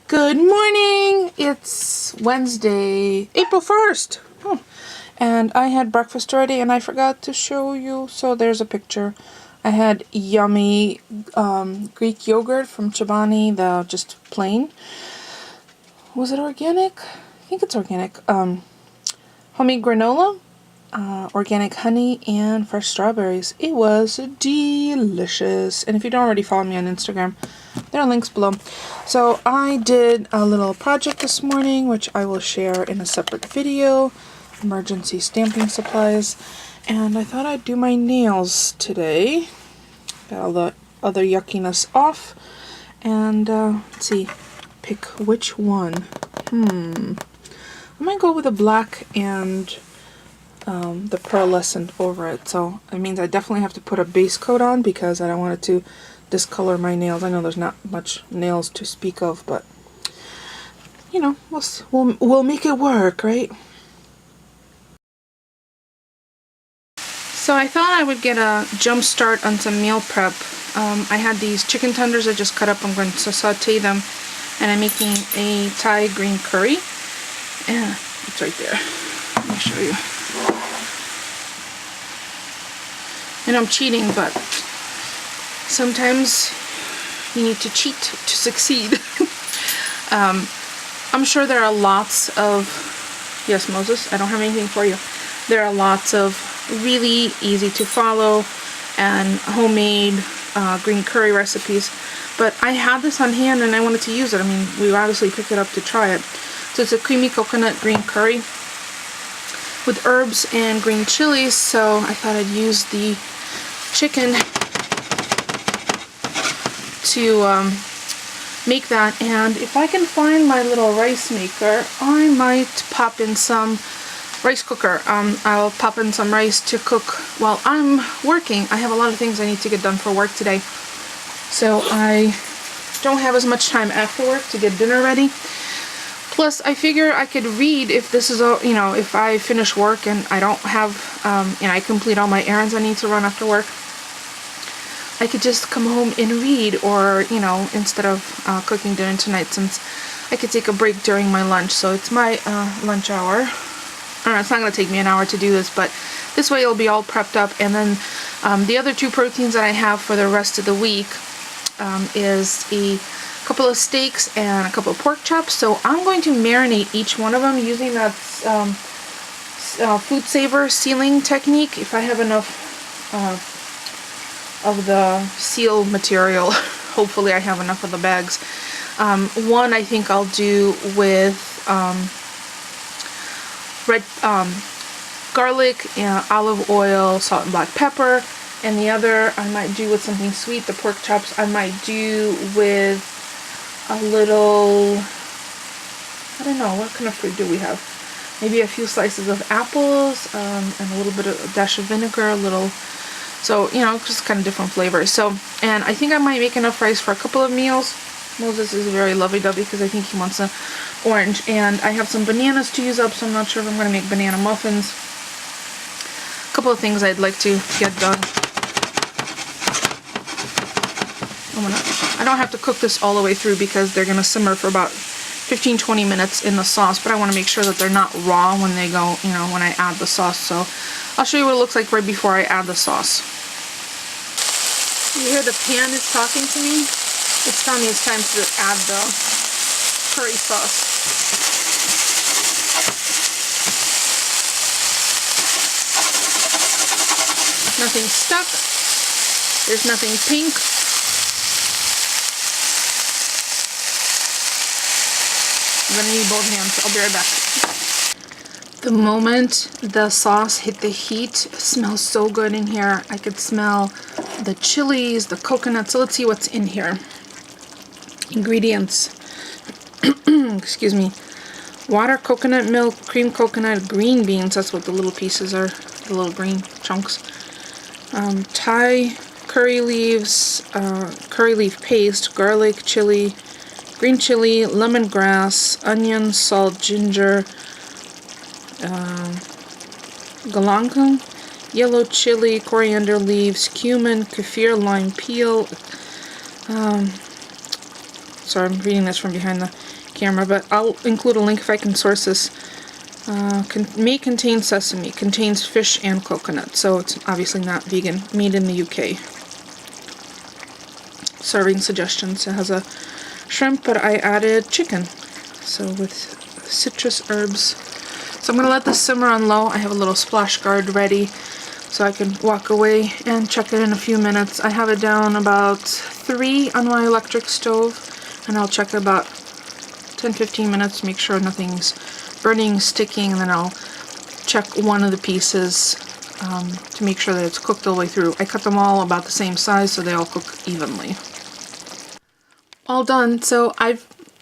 Good morning! It's Wednesday, April 1st. And I had breakfast already and I forgot to show you, so there's a picture. I had yummy Greek yogurt from Chobani, the just plain. Was it organic? I think it's organic. Homemade granola, organic honey, and fresh strawberries. It was delicious. And if you don't already follow me on Instagram, there are links below. So I did a little project this morning, which I will share in a separate video. Emergency stamping supplies. And I thought I'd do my nails today. Got all the other yuckiness off. And let's see, pick which one. I might go with the black and the pearlescent over it. So it means I definitely have to put a base coat on because I don't want it to discolor my nails. I know there's not much nails to speak of, but you know, we'll make it work, right? So I thought I would get a jump start on some meal prep. I had these chicken tenders I just cut up. I'm going to saute them, and I'm making a Thai green curry. Yeah, it's right there. Let me show you. And I'm cheating, but sometimes you need to cheat to succeed. I'm sure there are lots of, yes, Moses, I don't have anything for you. There are lots of really easy to follow and homemade green curry recipes, but I had this on hand and I wanted to use it. I mean, we obviously picked it up to try it. So it's a creamy coconut green curry with herbs and green chilies, so I thought I'd use the chicken to make that. And if I can find my little rice maker, I might pop in some rice cooker. I'll pop in some rice to cook while I'm working. I have a lot of things I need to get done for work today, so I don't have as much time after work to get dinner ready. Plus, I figure I could read if this is a, you know, if I finish work and I don't have, and I complete all my errands I need to run after work, I could just come home and read, or, you know, instead of cooking dinner tonight, since I could take a break during my lunch. So it's my lunch hour. I don't know, it's not going to take me an hour to do this, but this way it'll be all prepped up. And then the other two proteins that I have for the rest of the week is a couple of steaks and a couple of pork chops. So I'm going to marinate each one of them using that food saver sealing technique. If I have enough of the seal material, hopefully I have enough of the bags. One I think I'll do with red garlic and olive oil, salt and black pepper, and the other I might do with something sweet. The pork chops I might do with a little, I don't know, what kind of fruit do we have? Maybe a few slices of apples, and a little bit of a dash of vinegar, a little, so, you know, just kind of different flavors. So, and I think I might make enough rice for a couple of meals. Moses is very lovey-dovey because I think he wants an orange, and I have some bananas to use up, so I'm not sure if I'm going to make banana muffins. A couple of things I'd like to get done. I don't have to cook this all the way through because they're going to simmer for about 15-20 minutes in the sauce, but I want to make sure that they're not raw when they go, you know, when I add the sauce. So I'll show you what it looks like right before I add the sauce. You hear the pan is talking to me? It's telling me it's time to add the curry sauce. Nothing stuck. There's nothing pink. I'm gonna need both hands. I'll be right back. The moment the sauce hit the heat, it smells so good in here. I could smell the chilies, the coconut. So let's see what's in here. Ingredients. Excuse me. Water, coconut milk, cream coconut, green beans. That's what the little pieces are. The little green chunks. Thai curry leaves, curry leaf paste, garlic, chili, green chili, lemongrass, onion, salt, ginger, galangal, yellow chili, coriander leaves, cumin, kaffir, lime peel. Sorry, I'm reading this from behind the camera, but I'll include a link if I can source this. May contain sesame, contains fish and coconut, so it's obviously not vegan. Made in the UK. Serving suggestions. It has a shrimp, but I added chicken. So with citrus herbs. So I'm going to let this simmer on low. I have a little splash guard ready so I can walk away and check it in a few minutes. I have it down about 3 on my electric stove, and I'll check it about 10-15 minutes to make sure nothing's burning, sticking, and then I'll check one of the pieces to make sure that it's cooked all the way through. I cut them all about the same size so they all cook evenly. All done. So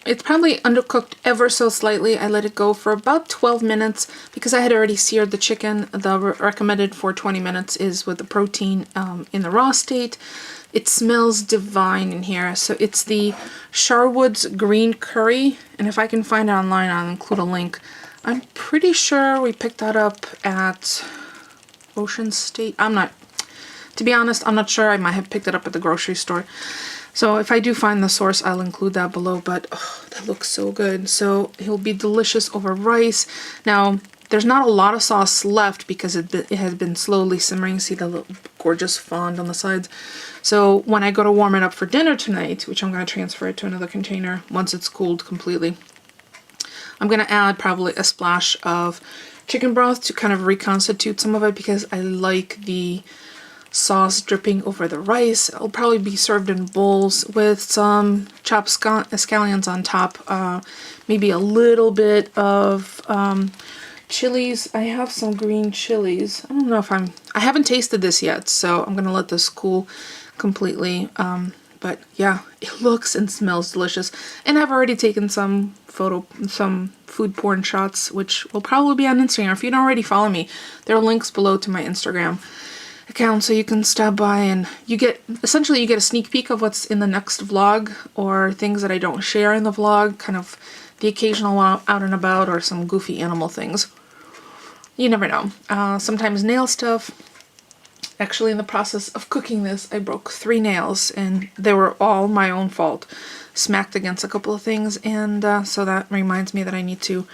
it's probably undercooked ever so slightly. I let it go for about 12 minutes because I had already seared the chicken. The recommended for 20 minutes is with the protein in the raw state. It smells divine in here. So it's the Sharwood's green curry, and if I can find it online, I'll include a link. I'm pretty sure we picked that up at Ocean State. To be honest, I'm not sure. I might have picked it up at the grocery store. So if I do find the source, I'll include that below, but oh, that looks so good. So it'll be delicious over rice. Now, there's not a lot of sauce left because it has been slowly simmering. See the little gorgeous fond on the sides. So when I go to warm it up for dinner tonight, which I'm going to transfer it to another container once it's cooled completely, I'm going to add probably a splash of chicken broth to kind of reconstitute some of it because I like the sauce dripping over the rice. It'll probably be served in bowls with some chopped scallions on top, maybe a little bit of chilies. I have some green chilies. I don't know if I haven't tasted this yet, so I'm gonna let this cool completely. But yeah, it looks and smells delicious. And I've already taken some food porn shots, which will probably be on Instagram. If you don't already follow me, there are links below to my Instagram account, so you can stop by and you get a sneak peek of what's in the next vlog, or things that I don't share in the vlog, kind of the occasional out and about, or some goofy animal things. You never know. Sometimes nail stuff. Actually, in the process of cooking this, I broke 3 nails, and they were all my own fault. Smacked against a couple of things, and so that reminds me that I need to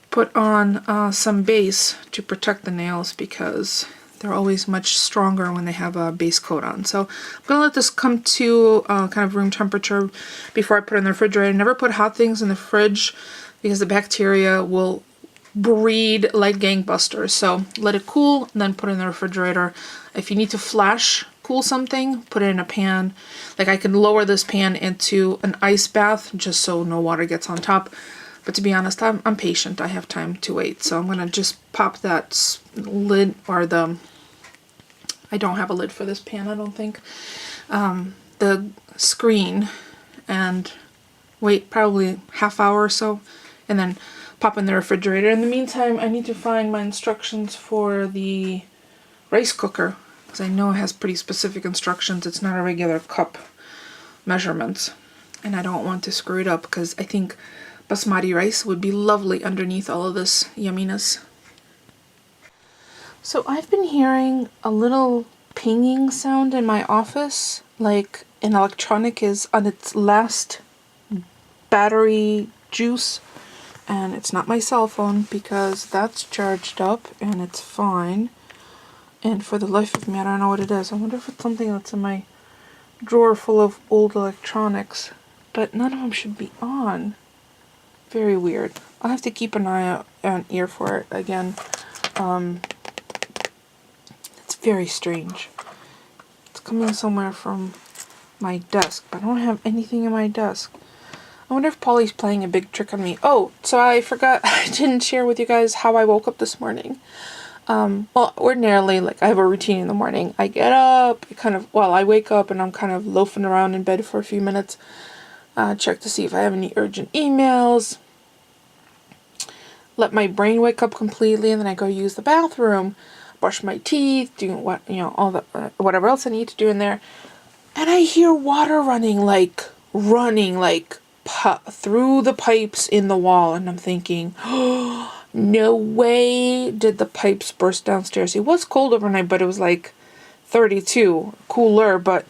put on some base to protect the nails because they're always much stronger when they have a base coat on. So I'm going to let this come to kind of room temperature before I put it in the refrigerator. I never put hot things in the fridge because the bacteria will breed like gangbusters. So let it cool and then put it in the refrigerator. If you need to flash cool something, put it in a pan. Like I can lower this pan into an ice bath just so no water gets on top. But to be honest, I'm patient. I have time to wait. So I'm going to just pop that lid, or I don't have a lid for this pan, I don't think. The screen, and wait probably half hour or so, and then pop in the refrigerator. In the meantime, I need to find my instructions for the rice cooker, because I know it has pretty specific instructions. It's not a regular cup measurements, and I don't want to screw it up because I think basmati rice would be lovely underneath all of this yumminess. So I've been hearing a little pinging sound in my office, like an electronic is on its last battery juice, and it's not my cell phone because that's charged up and it's fine. And for the life of me, I don't know what it is. I wonder if it's something that's in my drawer full of old electronics, but none of them should be on. Very weird. I'll have to keep an eye out, an ear for it again. It's very strange. It's coming somewhere from my desk, but I don't have anything in my desk. I wonder if Paulie's playing a big trick on me. Oh, so I forgot, I didn't share with you guys how I woke up this morning. Well, ordinarily, like, I have a routine in the morning. I get up, I wake up and I'm kind of loafing around in bed for a few minutes. Check to see if I have any urgent emails. Let my brain wake up completely, and then I go use the bathroom, brush my teeth, do all the whatever else I need to do in there. And I hear water running through the pipes in the wall, and I'm thinking, oh, no way did the pipes burst downstairs. It was cold overnight, but it was like 32, cooler, but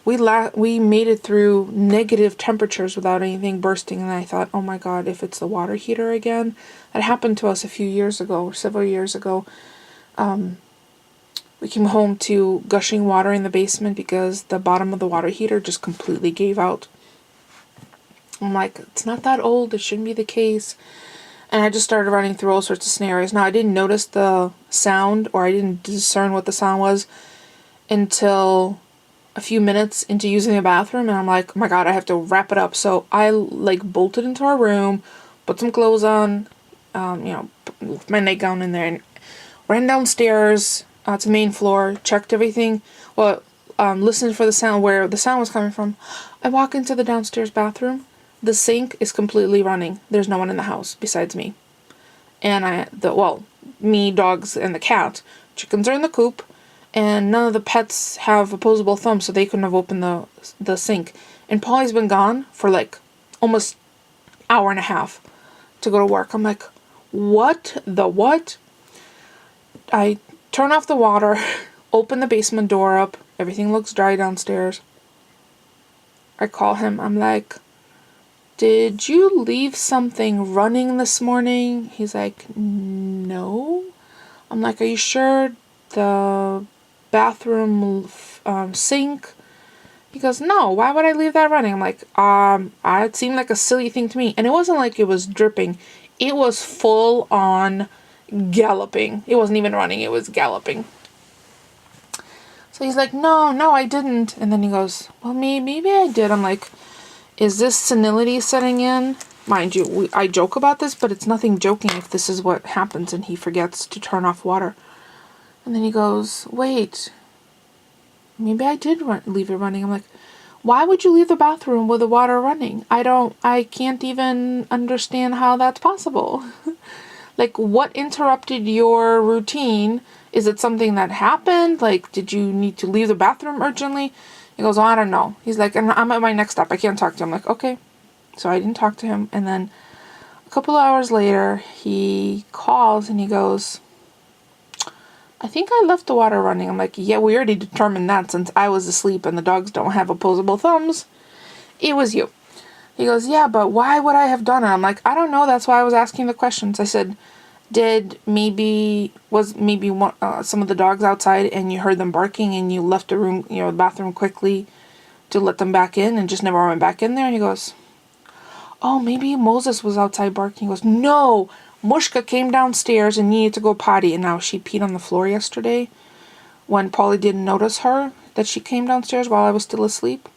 we made it through negative temperatures without anything bursting, and I thought, oh my god, if it's the water heater again. That happened to us a few years ago, several years ago. We came home to gushing water in the basement because the bottom of the water heater just completely gave out. I'm like, it's not that old, it shouldn't be the case. And I just started running through all sorts of scenarios. Now, I didn't notice the sound, or I didn't discern what the sound was until a few minutes into using the bathroom, and I'm like, oh my god, I have to wrap it up. So I like bolted into our room, put some clothes on, left my nightgown in there, and ran downstairs to the main floor, checked everything, listened for the sound, where the sound was coming from. I walk into the downstairs bathroom. The sink is completely running. There's no one in the house besides me. And me, dogs, and the cat. Chickens are in the coop, and none of the pets have opposable thumbs, so they couldn't have opened the sink. And Paulie's been gone for like almost hour and a half to go to work. I'm like, what the what? I turn off the water, open the basement door up. Everything looks dry downstairs. I call him. I'm like, did you leave something running this morning? He's like, no. I'm like, are you sure? The bathroom sink? He goes, no, why would I leave that running? I'm like, it seemed like a silly thing to me. And it wasn't like it was dripping. It was full on galloping. It wasn't even running, it was galloping. So he's like, no, I didn't. And then he goes, well, maybe I did. I'm like, is this senility setting in? Mind you, I joke about this, but it's nothing joking if this is what happens and he forgets to turn off water. And then he goes, wait, maybe I did leave it running. I'm like, why would you leave the bathroom with the water running? I can't even understand how that's possible. Like, what interrupted your routine? Is it something that happened? Like, did you need to leave the bathroom urgently? He goes, oh, I don't know. He's like, and I'm at my next stop. I can't talk to him. I'm like, okay. So I didn't talk to him. And then a couple of hours later, he calls and he goes, I think I left the water running. I'm like, yeah, we already determined that since I was asleep and the dogs don't have opposable thumbs. It was you. He goes, yeah, but why would I have done it? I'm like, I don't know. That's why I was asking the questions. I said, was some of the dogs outside and you heard them barking and you left the bathroom quickly to let them back in and just never went back in there? And he goes, oh, maybe Moses was outside barking. He goes, no, Mushka came downstairs and needed to go potty, and now she peed on the floor yesterday when Paulie didn't notice her, that she came downstairs while I was still asleep.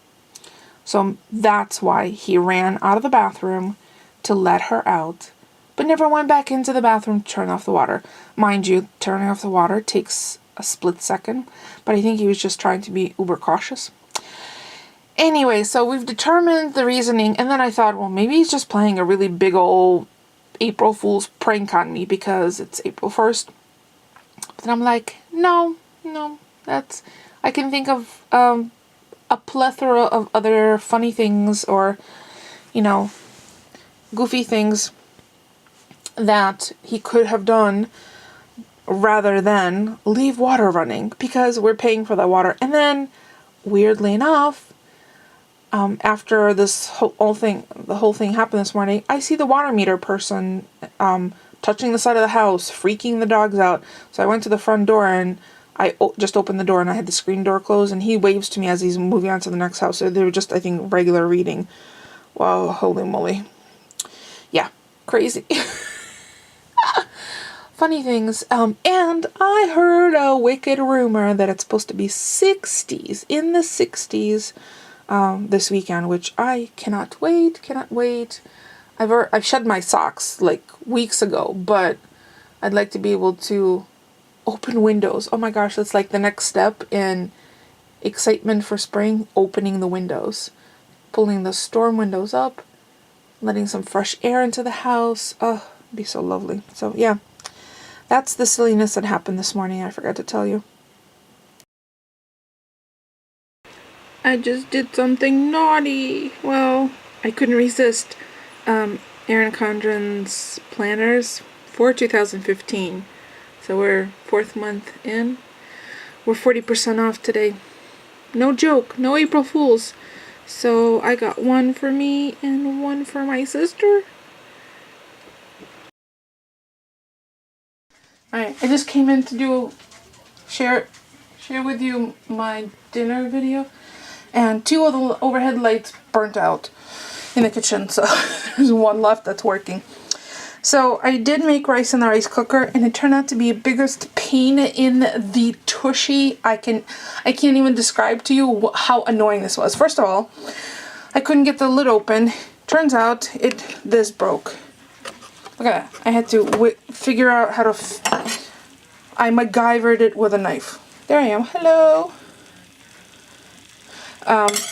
So that's why he ran out of the bathroom to let her out, but never went back into the bathroom to turn off the water. Mind you, turning off the water takes a split second, but I think he was just trying to be uber cautious. Anyway, so we've determined the reasoning, and then I thought, well, maybe he's just playing a really big old April Fool's prank on me because it's April 1st. But I'm like, no, I can think of a plethora of other funny things or, goofy things that he could have done rather than leave water running because we're paying for that water. And then, weirdly enough, after the whole thing happened this morning, I see the water meter person touching the side of the house, freaking the dogs out. So I went to the front door and I just opened the door and I had the screen door closed, and he waves to me as he's moving on to the next house. So they were just, I think, regular reading. Wow, holy moly. Yeah, crazy. Funny things. And I heard a wicked rumor that it's supposed to be 60s, in the 60s, this weekend, which I cannot wait. I've shed my socks like weeks ago, but I'd like to be able to open windows. Oh my gosh, that's like the next step in excitement for spring, opening the windows. Pulling the storm windows up, letting some fresh air into the house. Oh, it'd be so lovely. So yeah, that's the silliness that happened this morning. I forgot to tell you. I just did something naughty. Well, I couldn't resist. Erin Condren's planners for 2015. So we're 4th month in. We're 40% off today. No joke. No April Fools. So I got one for me and one for my sister. Alright, I just came in to share with you my dinner video. And 2 of the overhead lights burnt out in the kitchen. So there's one left that's working. So I did make rice in the rice cooker, and it turned out to be the biggest pain in the tushy. I can't even describe to you how annoying this was. First of all, I couldn't get the lid open. Turns out this broke. Look at that. I had to figure out how to. I MacGyvered it with a knife. There I am. Hello.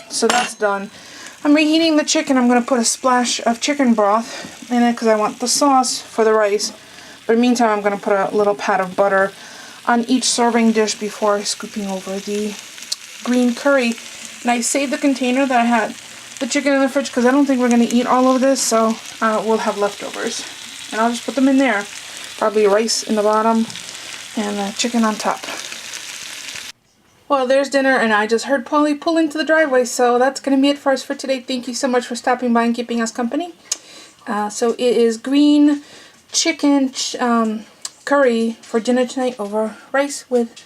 So that's done. I'm reheating the chicken. I'm going to put a splash of chicken broth in it because I want the sauce for the rice. But in the meantime, I'm going to put a little pat of butter on each serving dish before scooping over the green curry. And I saved the container that I had the chicken in the fridge because I don't think we're going to eat all of this, so we'll have leftovers. And I'll just put them in there. Probably rice in the bottom and chicken on top. Well, there's dinner, and I just heard Paulie pull into the driveway, so that's going to be it for us for today. Thank you so much for stopping by and keeping us company. So it is green chicken curry for dinner tonight over rice with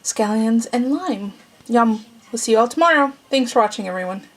scallions and lime. Yum. We'll see you all tomorrow. Thanks for watching, everyone.